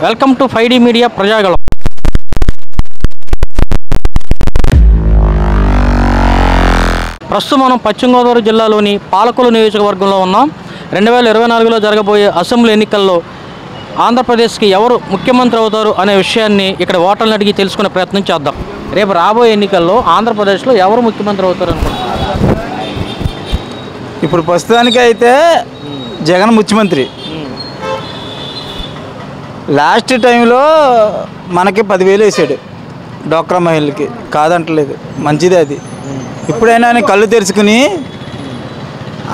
Welcome to 5D media Prajagalam. ప్రస్తుతం మనం పశ్చిమ గోదావరి జిల్లాలోని పాలకొల్లు నియోజకవర్గంలో ఉన్నాం. 2024లో జరగబోయే అసెంబ్లీ ఎన్నికల్లో ఆంధ్రప్రదేశ్కి ఎవరు ముఖ్యమంత్రి అవుతారు అనే విషయాన్ని ఇక్కడ ఓటర్లను అడిగి తెలుసుకునే ప్రయత్నం చేద్దాం. రేపు రాబోయే ఎన్నికల్లో ఆంధ్రప్రదేశ్లో ఎవరు ముఖ్యమంత్రి అవుతారు అనుకుంటున్నారు? ఇప్పుడు ప్రస్తుతానికి అయితే జగన్ ముఖ్యమంత్రి. లాస్ట్ టైంలో మనకి 10,000 వేసాడు డ్వాక్రా మహిళలకి, కాదంటలేదు, మంచిదే అది. ఇప్పుడైనా ఆయన కళ్ళు తెరుచుకుని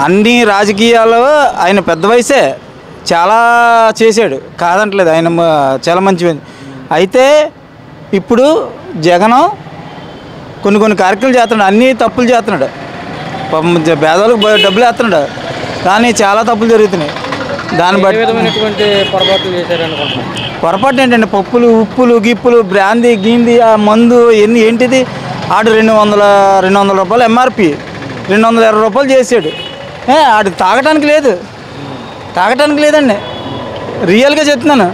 అన్ని రాజకీయాలు ఆయన పెద్ద వయసే చాలా చేశాడు, కాదంటలేదు, ఆయన చాలా మంచిది. అయితే ఇప్పుడు జగన్ కొన్ని కార్యక్రమాలు చేస్తున్నాడు, అన్నీ తప్పులు చేస్తున్నాడు. పేదవాళ్ళకి డబ్బులు వేస్తున్నాడు, కానీ చాలా తప్పులు జరుగుతున్నాయి. దాన్ని బట్టి పొరపాటు ఏంటంటే పప్పులు, ఉప్పులు, గిప్పులు, బ్రాందీ, గీంది, ఆ మందు ఏంటిది, ఆడు 200 రూపాయలు ఎంఆర్పి 220 రూపాయలు చేసాడు. ఆడు తాగటానికి లేదండి, రియల్గా చెప్తున్నాను.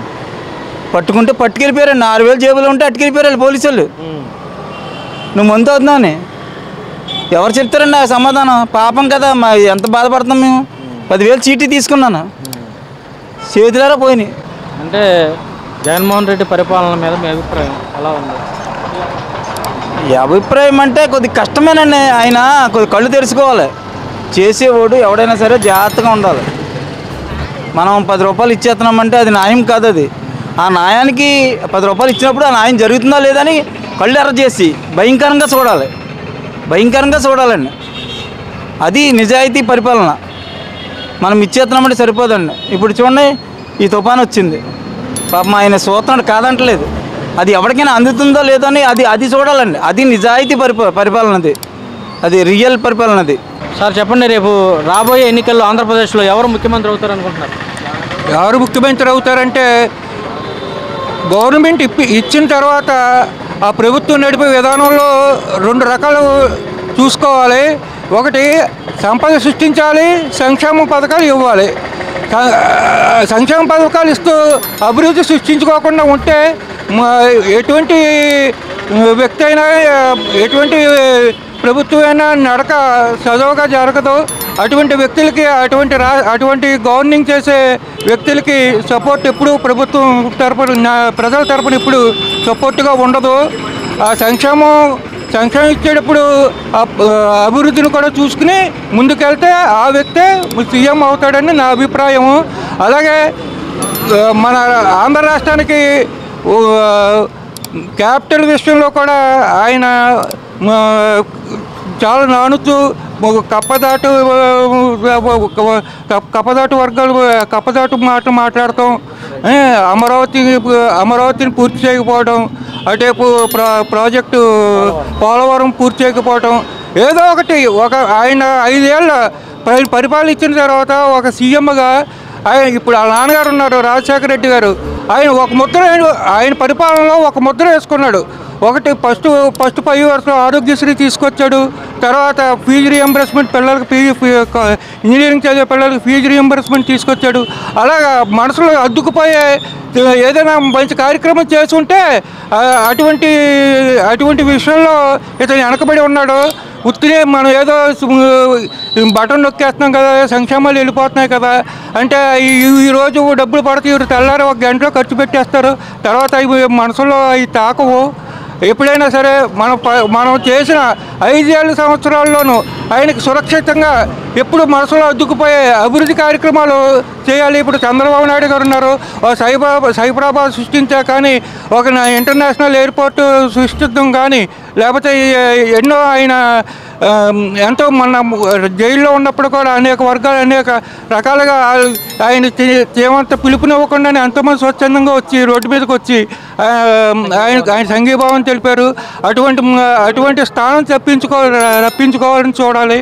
పట్టుకుంటే పట్టుకెళ్ళిపోయారండి, 6,000 జేబులు ఉంటే అట్టుకెళ్ళిపోయారు పోలీసు వాళ్ళు. నువ్వు మందు అవుతున్నావు ఎవరు చెప్తారండి ఆ సమాధానం? పాపం కదా, ఎంత బాధపడుతున్నాం మేము. 10,000 చీటీ తీసుకున్నాను, చేతులారా పోయినాయి. అంటే జగన్మోహన్ రెడ్డి పరిపాలన మీద మీ అభిప్రాయం ఎలా ఉంది? ఈ అభిప్రాయం అంటే కొద్దిగా కష్టమేనండి. ఆయన కొద్ది కళ్ళు తెరుచుకోవాలి. చేసేవాడు ఎవడైనా సరే జాగ్రత్తగా ఉండాలి. మనం 10 రూపాయలు ఇచ్చేస్తున్నామంటే అది న్యాయం కాదు. అది ఆ న్యాయానికి 10 రూపాయలు ఇచ్చినప్పుడు ఆ న్యాయం జరుగుతుందా లేదని కళ్ళు ఎర్ర చేసి భయంకరంగా చూడాలండి. అది నిజాయితీ పరిపాలన. మనం ఇచ్చేస్తున్నామంటే సరిపోదండి. ఇప్పుడు చూడండి, ఈ తుఫాను వచ్చింది, పాపం ఆయన సూత్రుడు, కాదంటలేదు, అది ఎవరికైనా అందుతుందో లేదో అని అది చూడాలండి. అది నిజాయితీ పరిపాలనది, అది రియల్ పరిపాలనది. సార్ చెప్పండి, రేపు రాబోయే ఎన్నికల్లో ఆంధ్రప్రదేశ్లో ఎవరు ముఖ్యమంత్రి అవుతారు అనుకుంటున్నారు? ఎవరు ముఖ్యమంత్రి అవుతారంటే, గవర్నమెంట్ ఇచ్చిన తర్వాత ఆ ప్రభుత్వం నడిపే విధానంలో 2 రకాలు చూసుకోవాలి. ఒకటి, సంపద సృష్టించాలి, సంక్షేమ పథకాలు ఇవ్వాలి. సంక్షేమ పథకాలు ఇస్తూ అభివృద్ధి సృష్టించుకోకుండా ఉంటే ఎటువంటి వ్యక్తి అయినా, ఎటువంటి ప్రభుత్వమైనా నడక చదువుగా జరగదు. అటువంటి వ్యక్తులకి, అటువంటి గవర్నింగ్ చేసే వ్యక్తులకి సపోర్ట్ ఎప్పుడు ప్రభుత్వం తరపున, ప్రజల తరపున ఇప్పుడు సపోర్ట్గా ఉండదు. ఆ సంక్షేమం ఇచ్చేటప్పుడు అభివృద్ధిని కూడా చూసుకుని ముందుకెళ్తే ఆ వ్యక్తే సీఎం అవుతాడని నా అభిప్రాయము. అలాగే మన ఆంధ్ర రాష్ట్రానికి క్యాపిటల్ విషయంలో కూడా ఆయన చాలా నానుతూ కప్పదాటు మాటలు మాట్లాడటం, అమరావతిని పూర్తి చేయకపోవడం, అటేపు ప్రాజెక్టు పోలవరం పూర్తి చేయకపోవడం, ఏదో ఒకటి. ఆయన 5 ఏళ్ళ పరిపాలన ఇచ్చిన తర్వాత ఒక సీఎంగా ఇప్పుడు వాళ్ళ నాన్నగారు ఉన్నారు, రాజశేఖర రెడ్డి గారు, ఆయన పరిపాలనలో ఒక ముద్ర వేసుకున్నాడు. ఒకటి, ఫస్ట్ 5 years ఆరోగ్యశ్రీ తీసుకొచ్చాడు. తర్వాత ఫీజు రియంబర్స్మెంట్, పిల్లలకి ఇంజనీరింగ్ చదివే పిల్లలకి ఫీజు రియంబర్స్మెంట్ తీసుకొచ్చాడు. అలాగా మనసులో అద్దుకుపోయే ఏదైనా మంచి కార్యక్రమం చేసుంటే అటువంటి విషయంలో ఇతను వెనకబడి ఉన్నాడు. ఉత్తినే మనం ఏదో బటన్ నొక్కేస్తున్నాం కదా, సంక్షేమాలు వెళ్ళిపోతున్నాయి కదా అంటే, ఈరోజు డబ్బులు పడితే తెల్లారి 1 గంటలో ఖర్చు పెట్టేస్తారు. తర్వాత అవి మనసులో అవి తాకవు. ఎప్పుడైనా సరే మనం చేసిన 5 సంవత్సరాల్లోనూ ఆయనకు సురక్షితంగా ఎప్పుడు మనసులో అద్దుకుపోయే అభివృద్ధి కార్యక్రమాలు చేయాలి. ఇప్పుడు చంద్రబాబు నాయుడు గారు ఉన్నారు, సైబరాబాద్ సృష్టించా కానీ, ఒక ఇంటర్నేషనల్ ఎయిర్పోర్టు సృష్టిద్దాం కానీ, లేకపోతే ఎన్నో ఆయన ఎంతో మన జైల్లో ఉన్నప్పుడు కూడా అనేక వర్గాలు అనేక రకాలుగా ఆయన ఏమంత పిలుపునివ్వకుండానే ఎంతోమంది స్వచ్ఛందంగా వచ్చి రోడ్డు మీదకి వచ్చి ఆయన సంఘీభావం తెలిపారు. అటువంటి స్థానం రప్పించుకోవాలని చూడాలి.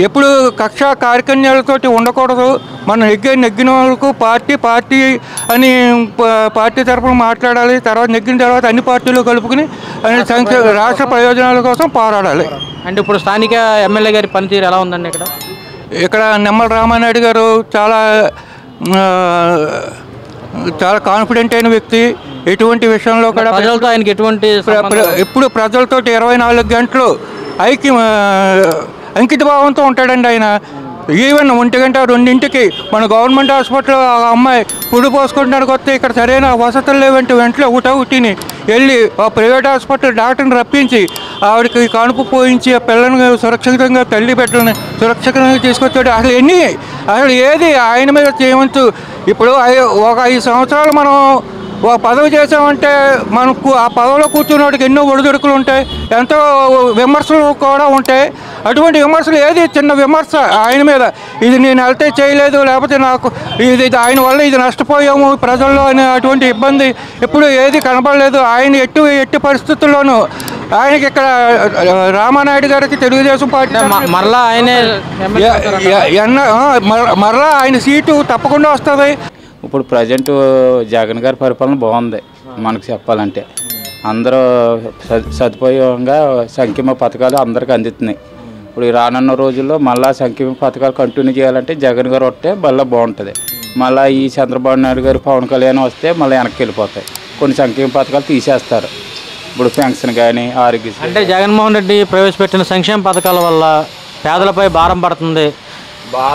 ఎప్పుడు కక్ష కార్యక్రమాలతోటి ఉండకూడదు. మనం నెగ్గిన వాళ్ళకు పార్టీ అని పార్టీ తరఫున మాట్లాడాలి. తర్వాత నెగ్గిన తర్వాత అన్ని పార్టీలు కలుపుకుని రాష్ట్ర ప్రయోజనాల కోసం పోరాడాలి. అంటే ఇప్పుడు స్థానిక ఎమ్మెల్యే గారి పనితీరు ఎలా ఉందండి? ఇక్కడ నిమ్మల రామానాయుడు గారు చాలా చాలా కాన్ఫిడెంట్ అయిన వ్యక్తి. ఎటువంటి విషయంలో కూడా ప్రజలతో ఆయనకి ఎటువంటి ఎప్పుడు ప్రజలతో 24 గంటలు అంకిత భావంతో ఉంటాడండి ఆయన. ఈవెన్ 1-2 మన గవర్నమెంట్ హాస్పిటల్ ఆ అమ్మాయి పుడి పోసుకుంటానికి వస్తే ఇక్కడ సరైన వసతులు లేవంటే వెంటనే ఒకటిని వెళ్ళి ఆ ప్రైవేట్ హాస్పిటల్ డాక్టర్ని రప్పించి ఆవిడకి కానుపు పోయించి ఆ పిల్లల్ని సురక్షితంగా తల్లి బిడ్డలని సురక్షితంగా తీసుకొచ్చాడు. అసలు ఏది ఆయన మీద చేయవచ్చు. ఇప్పుడు ఒక 5 సంవత్సరాలు మనం ఒక పదవి చేసామంటే మనకు ఆ పదవిలో కూర్చున్నవాడికి ఎన్నో ఒడిదుడుకులు ఉంటాయి, ఎంతో విమర్శలు కూడా ఉంటాయి. అటువంటి విమర్శలు ఏది చిన్న విమర్శ ఆయన మీద, ఇది నేను వెళ్తే చేయలేదు, లేకపోతే నాకు ఇది ఆయన వల్ల ఇది నష్టపోయాము ప్రజల్లో అనే అటువంటి ఇబ్బంది ఎప్పుడు ఏది కనపడలేదు. ఆయన ఎట్టి పరిస్థితుల్లోనూ ఆయనకి ఇక్కడ రామానాయుడు గారికి తెలుగుదేశం పార్టీ మరలా ఆయనే మరలా ఆయన సీటు తప్పకుండా వస్తుంది. ఇప్పుడు ప్రజెంట్ జగన్ గారి పరిపాలన బాగుంది మనకు చెప్పాలంటే. అందరూ సదుపాయంగా సంక్షేమ పథకాలు అందరికీ అందుతున్నాయి. ఇప్పుడు ఈ రానున్న రోజుల్లో మళ్ళీ సంక్షేమ పథకాలు కంటిన్యూ చేయాలంటే జగన్ గారు వస్తే మళ్ళీ బాగుంటుంది. మళ్ళీ ఈ చంద్రబాబు నాయుడు గారు పవన్ కళ్యాణ్ వస్తే మళ్ళీ వెనక్కి వెళ్ళిపోతాయి. కొన్ని సంక్షేమ పథకాలు తీసేస్తారు. ఇప్పుడు పెన్షన్ కానీ ఆరోగ్యశ్రీ అంటే జగన్మోహన్ రెడ్డి ప్రవేశపెట్టిన సంక్షేమ పథకాల వల్ల పేదలపై భారం పడుతుంది,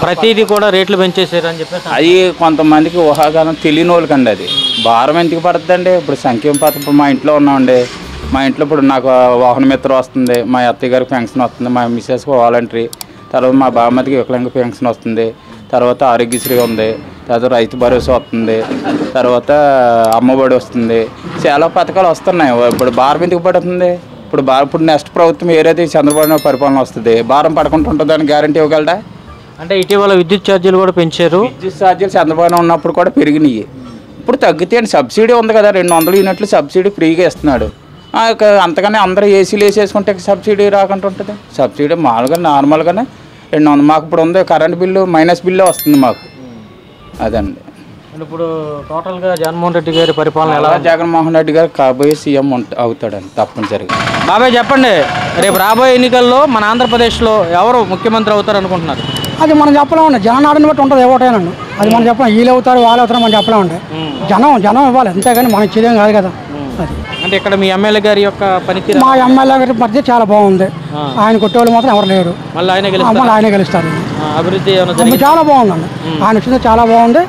ప్రతిదీ కూడా రేట్లు పెంచేసారు అని చెప్పేసి అది కొంతమందికి ఊహాగానం తెలియని వాళ్ళకండి. అది భారం ఎందుకు పడుతుందండి? ఇప్పుడు సంక్షేమ పథకం మా ఇంట్లో ఉన్నామండి, మా ఇంట్లో ఇప్పుడు నాకు వాహన మిత్ర వస్తుంది, మా అత్తయ్య గారికి పెన్షన్ వస్తుంది, మా మిస్సెస్కి వాలంటరీ, తర్వాత మా బామ్మతికి వికలాంగ పెన్షన్ వస్తుంది, తర్వాత ఆరోగ్యశ్రీ ఉంది, తర్వాత రైతు భరోసా వస్తుంది, తర్వాత అమ్మఒడి వస్తుంది, చాలా పథకాలు వస్తున్నాయి. ఇప్పుడు భారం ఎందుకు పడుతుంది? ఇప్పుడు నెక్స్ట్ ప్రభుత్వం ఏదైతే చంద్రబాబు నాయుడు పరిపాలన వస్తుంది, భారం పడకుండా ఉంటుందని గ్యారంటీ ఇవ్వగలడా? అంటే ఇటీవల విద్యుత్ ఛార్జీలు కూడా పెంచారు. విద్యుత్ ఛార్జీలు చంద్రబాబు ఉన్నప్పుడు కూడా పెరిగినాయి, ఇప్పుడు తగ్గితే సబ్సిడీ ఉంది కదా, 200 యూనిట్లు సబ్సిడీ ఫ్రీగా ఇస్తున్నాడు. అంతగానే అందరూ ఏసీలు వేసేసుకుంటే సబ్సిడీ రాకుండా ఉంటుంది. సబ్సిడీ మామూలుగా నార్మల్గానే 200. మాకు ఇప్పుడు ఉంది కరెంట్ బిల్లు మైనస్ బిల్లే వస్తుంది మాకు. అదండి. ఇప్పుడు టోటల్గా జగన్మోహన్ రెడ్డి గారి పరిపాలన ఎలా? జగన్మోహన్ రెడ్డి గారు కాబోయే సీఎం అవుతాడండి తప్పనిసరిగా. బాబాయ్ చెప్పండి, రేపు రాబోయే ఎన్నికల్లో మన ఆంధ్రప్రదేశ్లో ఎవరు ముఖ్యమంత్రి అవుతారు అనుకుంటున్నారు? అది మనం చెప్పలేమండి, జనాన్ని బట్టి ఉంటుంది ఎవటేనండి. అది మనం చెప్పలేం, వీళ్ళు అవుతారు వాళ్ళు అవుతారు మనం చెప్పలేమండి. జనం ఇవ్వాలి అంతేగాని మనం ఇచ్చేదేం కాదు కదా. అది అంటే ఇక్కడ మీ ఎమ్మెల్యే గారి యొక్క పనితీరు? మా ఎమ్మెల్యే గారి మధ్య చాలా బాగుంది. ఆయన కొట్టేవాళ్ళు మాత్రం ఎవరు లేరు, మళ్ళీ ఆయనే గెలుస్తారు. అభివృద్ధి చాలా బాగుందండి, ఆయన వచ్చింది చాలా బాగుంది.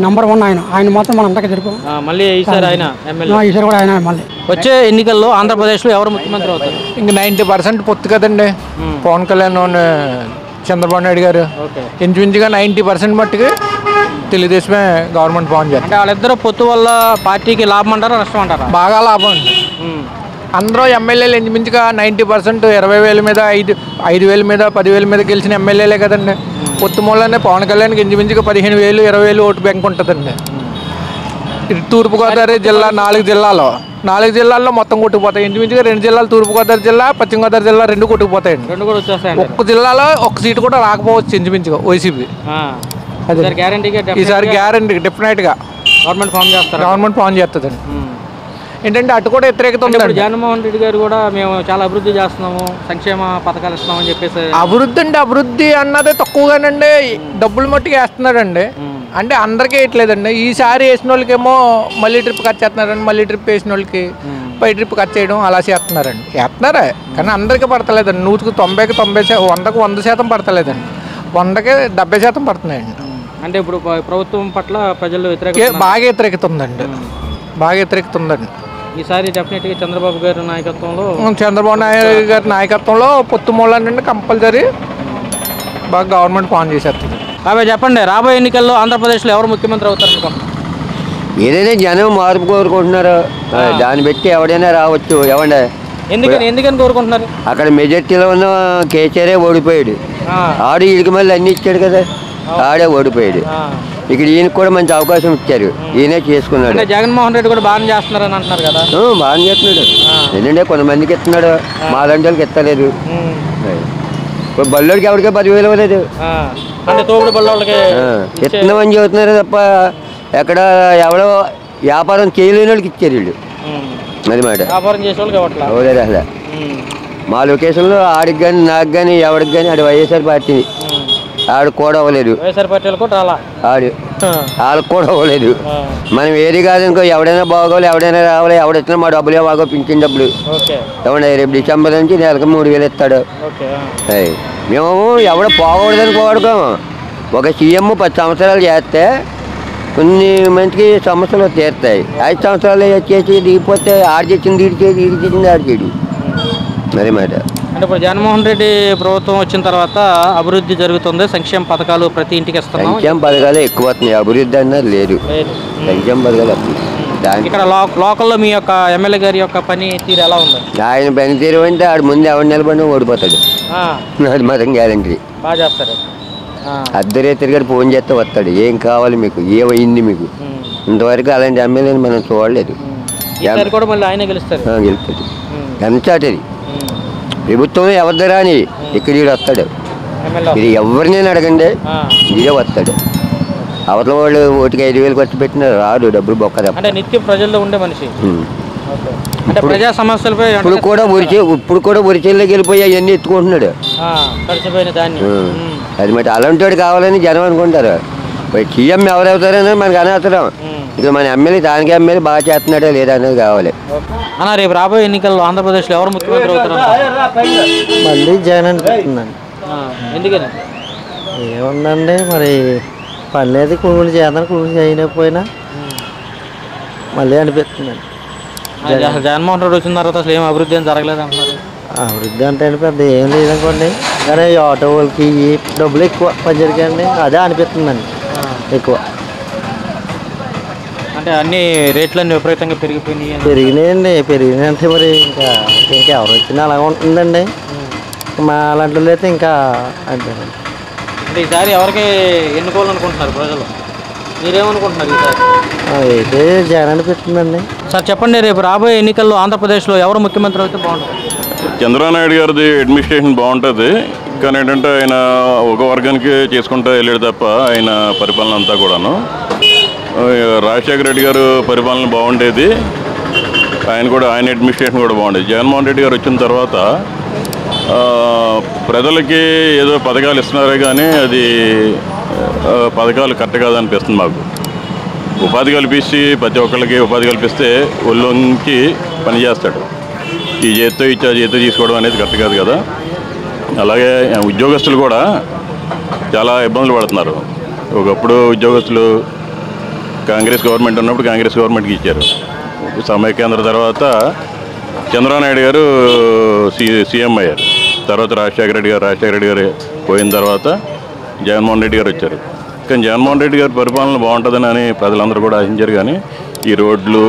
నంబర్ 1 ఆయన మాత్రం మనం అంతగా జరిపాం. మళ్ళీ ఈసారి ఆయన ఎమ్మెల్యే, ఈసారి కూడా ఆయన మళ్ళీ. వచ్చే ఎన్నికల్లో ఆంధ్రప్రదేశ్లో ఎవరు ముఖ్యమంత్రి అవుతారు? ఇంక 90% పొత్తు కదండి. పవన్ కళ్యాణ్ చంద్రబాబు నాయుడు గారు ఇంచుమించుగా 90% మట్టుకు తెలుగుదేశమే గవర్నమెంట్ ఫామ్ చేస్తారు. అంటే వాళ్ళిద్దరు పొత్తు వల్ల పార్టీకి లాభం అంటారా నష్టం అంటారా? బాగా లాభం అండి. అందరూ ఎమ్మెల్యేలు ఇంచుమించుగా 90% 20,000 మీద 5,000 మీద 10,000 మీద గెలిచిన ఎమ్మెల్యేలే కదండి. పొత్తు మూలనే పవన్ కళ్యాణ్కి ఇంచుమించుగా 15,000 20,000 ఓటు బ్యాంక్ ఉంటుందండి. ఇటు తూర్పుగోదావరి జిల్లా 4 జిల్లాల్లో మొత్తం కొట్టుకుపోతాయి. ఇంచుమించుగా 2 జిల్లాలు తూర్పుగోదావరి జిల్లా, పశ్చిమ గోదావరి జిల్లా 2 కొట్టుకుపోతాయండి. 2 కూడా వచ్చేస్తాయండి. ఒక్క జిల్లాలో ఒక్క సీటు కూడా రాకపోవచ్చు ఇంచుమించుగా వైసీపీ. ఈసారి గ్యారంటీ డెఫినెట్గా గవర్నమెంట్ ఫామ్ చేస్తుందండి. ఏంటంటే అటు కూడా వ్యతిరేకత ఉంది. జగన్మోహన్ రెడ్డి గారు కూడా మేము చాలా అభివృద్ధి చేస్తున్నాము, సంక్షేమ పథకాలు ఇస్తున్నామని చెప్పేసి అభివృద్ధి అన్నదే తక్కువగానండి, డబ్బులు మట్టుకు వేస్తున్నాడండి. అంటే అందరికీ వేయట్లేదండి. ఈసారి వేసిన వాళ్ళకేమో మళ్ళీ ట్రిప్ ఖర్చు చేస్తున్నారండి, మళ్ళీ ట్రిప్ వేసిన వాళ్ళకి పై ట్రిప్ ఖర్చు చేయడం అలా వేస్తున్నారే. కానీ అందరికీ పడతలేదండి. 100కి 90కి 90, 100కి 100% పడతలేదండి. 100కి 70% పడుతున్నాయండి. అంటే ఇప్పుడు ప్రభుత్వం పట్ల ప్రజలు బాగా వ్యతిరేకత ఉందండి. ఈసారి డెఫినెట్గా చంద్రబాబు గారి నాయకత్వంలో పొత్తు మూలండి కంపల్సరీ బాగా గవర్నమెంట్ ఫామ్ చేసేస్తుంది. బాబాయ్ చెప్పండి, రాబోయే ఎన్నికల్లో ఆంధ్రప్రదేశ్లో ఎవరు ముఖ్యమంత్రి అవుతారు అనుకుంటున్నారు? ఏదైనా జనం మార్పు కోరుకుంటున్నారు, దాన్ని బట్టి ఎవడైనా రావచ్చు. ఎందుకని కోరుకుంటున్నారు? అక్కడ మెజార్టీలో ఉన్న కేసీఆర్ ఓడిపోయాడు, ఆడు వీడికి మళ్ళీ అన్ని ఇచ్చాడు కదా, ఆడే ఓడిపోయాడు. ఇక్కడ ఈయనకు కూడా మంచి అవకాశం ఇచ్చారు, ఈయనే చేసుకున్నాడు. జగన్మోహన్ రెడ్డి కూడా బాగా చేస్తున్నారని అంటున్నారు కదా. బాగా చేస్తున్నాడు, ఎందుకంటే కొంతమందికి ఇస్తున్నాడు, మా లాంటి వాళ్ళకి ఇస్తలేదు. బళ్ళోడికి ఎవరికే 10,000 ఇవ్వలేదు, ఇస్తున్నామని చెబుతున్నారు తప్ప ఎక్కడ ఎవడో వ్యాపారం చేయలేని వాళ్ళకి ఇచ్చారు వీళ్ళు. అది మాట అవులేదు అసలు. మా లొకేషన్లో ఆడికి కానీ నాకు కానీ ఎవరికి కానీ ఆడు వైఎస్ఆర్ పార్టీ ఆడు కూడా అవ్వలేదు. వైఎస్ఆర్ పార్టీలో కూడా ఆడు వాళ్ళకి కూడా ఇవ్వలేదు. మనం ఏది కాదు ఇంకో ఎవడైనా బాగోవాలి, ఎవడైనా రావాలి, ఎవడొచ్చినా మా డబ్బులే బాగో, పింఛన్ డబ్బులు ఏమన్నా రేపు డిసెంబర్ నుంచి నెలకు 3000 ఇస్తాడు. మేము ఎవడ పోకూడదని కోరుకోము. ఒక సీఎం 10 సంవత్సరాలు చేస్తే కొన్ని మందికి సమస్యలు తీరుతాయి. 5 సంవత్సరాలు చేసి దిగిపోతే ఆడు చేసింది ఈడు చేసి, ఈడు చేసింది ఆడు చేయడు. మరి మాట అంటే ఇప్పుడు జగన్మోహన్ రెడ్డి ప్రభుత్వం వచ్చిన తర్వాత అభివృద్ధి జరుగుతుంది, సంక్షేమ పథకాలు ప్రతి ఇంటికి ఇస్తున్నాం. సంక్షేమ పథకాలు ఎక్కువ వస్తున్నాయి, అభివృద్ధి అన్నది లేదు. సంక్షేమ పథకాలు వస్తున్నాయి. ఇక్కడ లోకల్లో మీ యొక్క ఎమ్మెల్యే గారి యొక్క పని తీరు ఎలా ఉంది? ఆయన పని తీరు అంటే ఆడు ముందు ఎవరు నిలబడినా ఓడిపోతాడు. అది మాత్రం గ్యారంటీ. బాగా చేస్తారు. అర్ధరేత్రి గారు ఫోన్ చేస్తే వస్తాడు. ఏం కావాలి మీకు, ఏమైంది మీకు? ఇంతవరకు అలాంటి ఎమ్మెల్యేని మనం చూడలేదు. కూడా మళ్ళీ ఆయన గెలుస్తారు. గెలుస్తాడు. ఎంత అది ప్రభుత్వం ఎవరిది రాని ఇక్కడ వీడు వస్తాడు. ఇది ఎవరినైనా అడగండి, ఇదే వస్తాడు. అవతల వాళ్ళు ఓటుకి 5000 ఖర్చు పెట్టిన రాడు, డబ్బులు బొక్క. అంటే నిత్యం ప్రజల్లో ఉండే మనిషి. అంటే ప్రజా సమస్యలపై ఇప్పుడు కూడా ఉరిచేళ్ళకి వెళ్ళిపోయి అవన్నీ ఎత్తుకుంటున్నాడు. అది మరి అలాంటి వాడు కావాలని జనం అనుకుంటారు. సీఎం ఎవరవుతారని మనకు అనవసరం. ఇక మన ఎమ్మెల్యే దానికి ఎమ్మెల్యే బాగా చేస్తున్నాడే లేదా అనేది కావాలి. అన్న రేపు రాబోయే ఎన్నికల్లో ఆంధ్రప్రదేశ్లో ఎవరు ముఖ్యమంత్రి అవుతారు? మళ్ళీ జగన్ అనిపిస్తుందండి. ఎందుకని? ఏముందండి మరి పర్లేదు, కూలి చేద్దాం, కూలి చేయకపోయినా మళ్ళీ అనిపిస్తుందండి. జగన్మోహన్ రెడ్డి వచ్చిన తర్వాత అసలు ఏం అభివృద్ధి ఏం జరగలేదు అంటున్నారు. అభివృద్ధి అంటే పెద్ద ఏం లేదనుకోండి, కానీ ఆటో వాళ్ళకి డబ్బులు ఎక్కువ పనిచేరికండి, అదే అనిపిస్తుందండి ఎక్కువ. అంటే అన్ని రేట్లన్నీ విపరీతంగా పెరిగినాయండి. పెరిగినాయంటే మరి ఇంకా ఎవరు వచ్చినా అలాగే ఉంటుందండి. మా అలాంటి అయితే ఇంకా అంతేనండి. అంటే ఈసారి ఎవరికి ఎన్నుకోవాలనుకుంటున్నారు ప్రజలు? మీరేమనుకుంటున్నారు ఈసారి? అయితే జగన్ అనిపిస్తుందండి. సార్ చెప్పండి, రేపు రాబోయే ఎన్నికల్లో ఆంధ్రప్రదేశ్లో ఎవరు ముఖ్యమంత్రి అయితే బాగుంటుంది? చంద్రబాబు నాయుడు గారిది అడ్మినిస్ట్రేషన్ బాగుంటుంది. కానీ ఏంటంటే ఆయన ఒక వర్గానికి చేసుకుంటూ వెళ్ళాడు తప్ప ఆయన పరిపాలన అంతా కూడాను. రాజశేఖర రెడ్డి గారు పరిపాలన బాగుండేది, ఆయన అడ్మినిస్ట్రేషన్ కూడా బాగుండేది. జగన్మోహన్ రెడ్డి గారు వచ్చిన తర్వాత ప్రజలకి ఏదో పథకాలు ఇస్తున్నారే కానీ అది పథకాలు కరెక్ట్ కాదనిపిస్తుంది మాకు. ఉపాధి కల్పించి ప్రతి ఒక్కరికి ఉపాధి కల్పిస్తే ఒళ్ళొంచి పనిచేస్తాడు. ఈ చేత్తో ఇచ్చి ఆ చేత్తో తీసుకోవడం అనేది కరెక్ట్ కాదు కదా. అలాగే ఉద్యోగస్తులు కూడా చాలా ఇబ్బందులు పడుతున్నారు. ఒకప్పుడు ఉద్యోగస్తులు కాంగ్రెస్ గవర్నమెంట్ ఉన్నప్పుడు కాంగ్రెస్ గవర్నమెంట్కి ఇచ్చారు. సమైక్యాంధ్ర తర్వాత చంద్రబాబు నాయుడు గారు సీఎం అయ్యారు. తర్వాత రాజశేఖర రెడ్డి గారు పోయిన తర్వాత జగన్మోహన్ రెడ్డి గారు వచ్చారు. కానీ జగన్మోహన్ రెడ్డి గారి పరిపాలన బాగుంటుందని అని ప్రజలందరూ కూడా ఆశించారు. కానీ ఈ రోడ్లు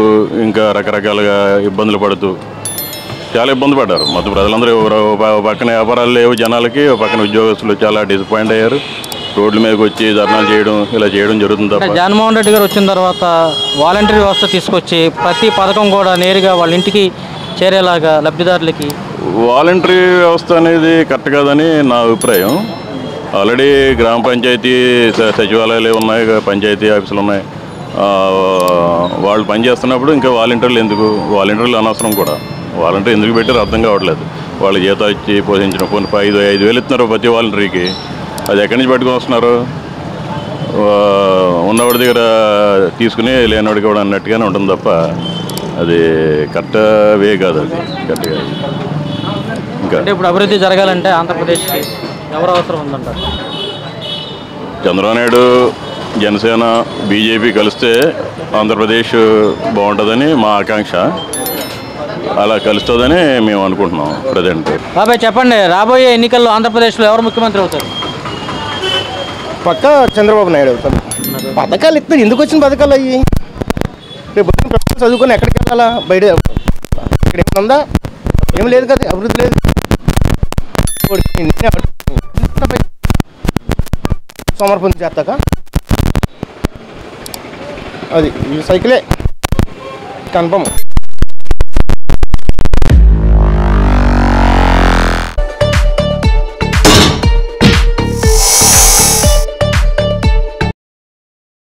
ఇంకా రకరకాలుగా ఇబ్బందులు పడుతూ చాలా ఇబ్బంది పడ్డారు. మొత్తం ప్రజలందరూ పక్కన వ్యాపారాలు లేవు జనాలకి, పక్కన ఉద్యోగస్తులు చాలా డిసప్పాయింట్ అయ్యారు. రోడ్ల మీదకి వచ్చి ధర్నాలు చేయడం ఇలా చేయడం జరుగుతుంది తప్ప. జగన్మోహన్ రెడ్డి గారు వచ్చిన తర్వాత వాలంటరీ వ్యవస్థ తీసుకొచ్చి ప్రతి పథకం కూడా నేరుగా వాళ్ళ ఇంటికి చేరేలాగా లబ్ధిదారులకి. వాలంటరీ వ్యవస్థ అనేది కరెక్ట్ కాదని నా అభిప్రాయం. ఆల్రెడీ గ్రామ పంచాయతీ సచివాలయాలు ఉన్నాయి, పంచాయతీ ఆఫీసులు ఉన్నాయి. వాళ్ళు పనిచేస్తున్నప్పుడు ఇంకా వాలంటీర్లు ఎందుకు? వాలంటీర్లు అనవసరం కూడా. వాలంటీర్ ఎందుకు పెట్టారో అర్థం కావట్లేదు. వాళ్ళు జీతాలు ఇచ్చి పోషించిన పోనీ 5,000 ఇస్తున్నారు ప్రతి వాలంటీర్కి. అది ఎక్కడి నుంచి పట్టుకొని వస్తున్నారు? ఉన్నవాడి దగ్గర తీసుకుని లేనివాడికి కూడా అన్నట్టుగానే ఉంటుంది తప్ప అది కరెక్ట్ వే కాదు. అది కరెక్ట్గా ఇంకా ఇప్పుడు అభివృద్ధి జరగాలంటే ఆంధ్రప్రదేశ్కి ఎవరు అవసరం ఉందంటారు? చంద్రబాబు నాయుడు, జనసేన, బీజేపీ కలిస్తే ఆంధ్రప్రదేశ్ బాగుంటుందని మా ఆకాంక్ష. అలా కలుస్తుందని మేము అనుకుంటున్నాం ప్రజెంట్. బాబాయ్ చెప్పండి, రాబోయే ఎన్నికల్లో ఆంధ్రప్రదేశ్లో ఎవరు ముఖ్యమంత్రి అవుతారు? పక్క చంద్రబాబు నాయుడు అవుతారు. పథకాలు ఇస్తారు, ఎందుకు వచ్చిన పథకాలు అయ్యి? రేపు చదువుకొని ఎక్కడికి వెళ్ళాలా? బయట ఇక్కడ ఏమన్నా ఏం లేదు కదా, అభివృద్ధి లేదు. సమర్పణ చేస్తాక అది ఈ సైకిలే కన్ఫర్మ్.